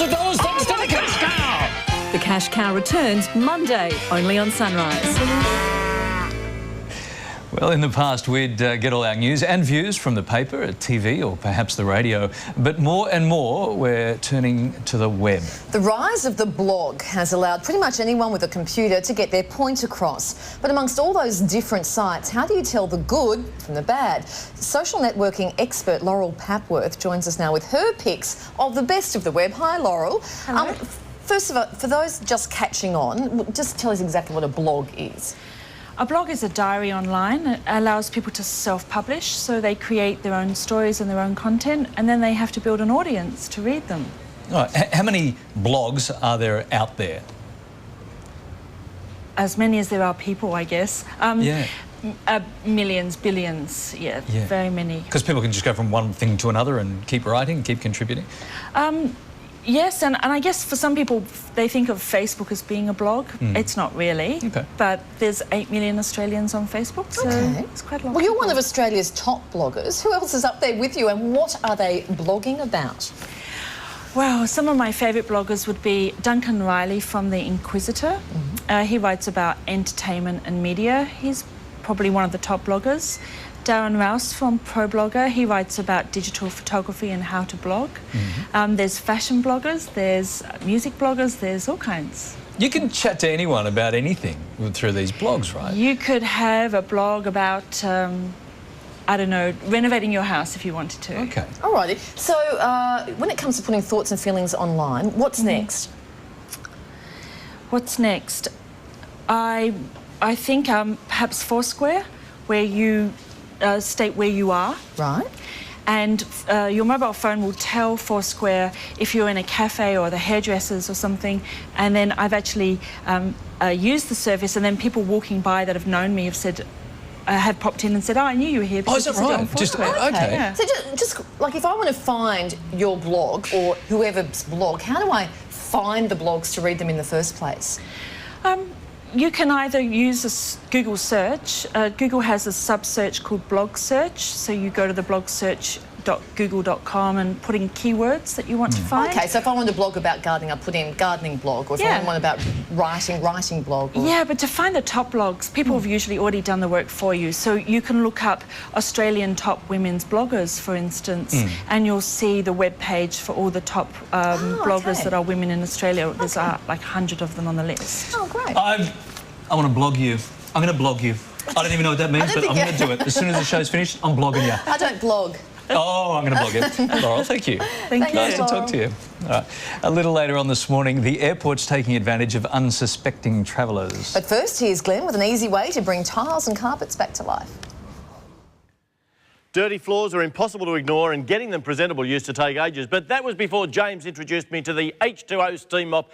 Hundreds of dollars thanks to the cash cow. The Cash Cow returns Monday, only on Sunrise. Well, in the past, we'd get all our news and views from the paper, TV, or perhaps the radio. But more and more, we're turning to the web. The rise of the blog has allowed pretty much anyone with a computer to get their point across. But amongst all those different sites, how do you tell the good from the bad? Social networking expert Laurel Papworth joins us now with her picks of the best of the web. Hi, Laurel. Hello. First of all, for those just catching on, just tell us exactly what a blog is. A blog is a diary online. It allows people to self-publish, so they create their own stories and their own content, and then they have to build an audience to read them. All right. How many blogs are there out there? As many as there are people, I guess. Millions, billions, yeah, very many. Because people can just go from one thing to another and keep writing, keep contributing? Yes, and I guess for some people, they think of Facebook as being a blog. It's not really. Okay. But there's 8 million Australians on Facebook, so it's quite a lot. Well, you're one of Australia's top bloggers. Who else is up there with you, and what are they blogging about? Well, some of my favourite bloggers would be Duncan Riley from the Inquisitr. He writes about entertainment and media. He's probably one of the top bloggers. Darren Rouse from ProBlogger, he writes about digital photography and how to blog. There's fashion bloggers, there's music bloggers, there's all kinds. You can chat to anyone about anything through these blogs, right? You could have a blog about, I don't know, renovating your house if you wanted to. Okay. Alrighty. So, when it comes to putting thoughts and feelings online, what's next? What's next? I think perhaps Foursquare, where you state where you are. Right. And your mobile phone will tell Foursquare if you're in a cafe or the hairdressers or something. And then I've actually used the service, and then people walking by that have known me have said, have popped in and said, oh, I knew you were here. Oh, is that right? Just, okay. Yeah. So just like if I want to find your blog or whoever's blog, how do I find the blogs to read them in the first place? You can either use a Google search. Google has a sub-search called blog search, so you go to the blogsearch.google.com and put in keywords that you want to find. Okay, so if I want to blog about gardening, I put in gardening blog, or if I want about writing blog. Or... Yeah, but to find the top blogs, people have usually already done the work for you. So you can look up Australian top women's bloggers, for instance, and you'll see the web page for all the top bloggers that are women in Australia. There's like 100 of them on the list. Oh, great. I want to blog you. I'm going to blog you. I don't even know what that means, but I'm going to do it. As soon as the show's finished, I'm blogging you. I don't blog. Oh, I'm going to blog it. Laurel, thank you. Thank you. Nice to talk to you. All right. A little later on this morning, the airport's taking advantage of unsuspecting travellers. But first, here's Glenn with an easy way to bring tiles and carpets back to life. Dirty floors are impossible to ignore, and getting them presentable used to take ages. But that was before James introduced me to the H2O steam mop.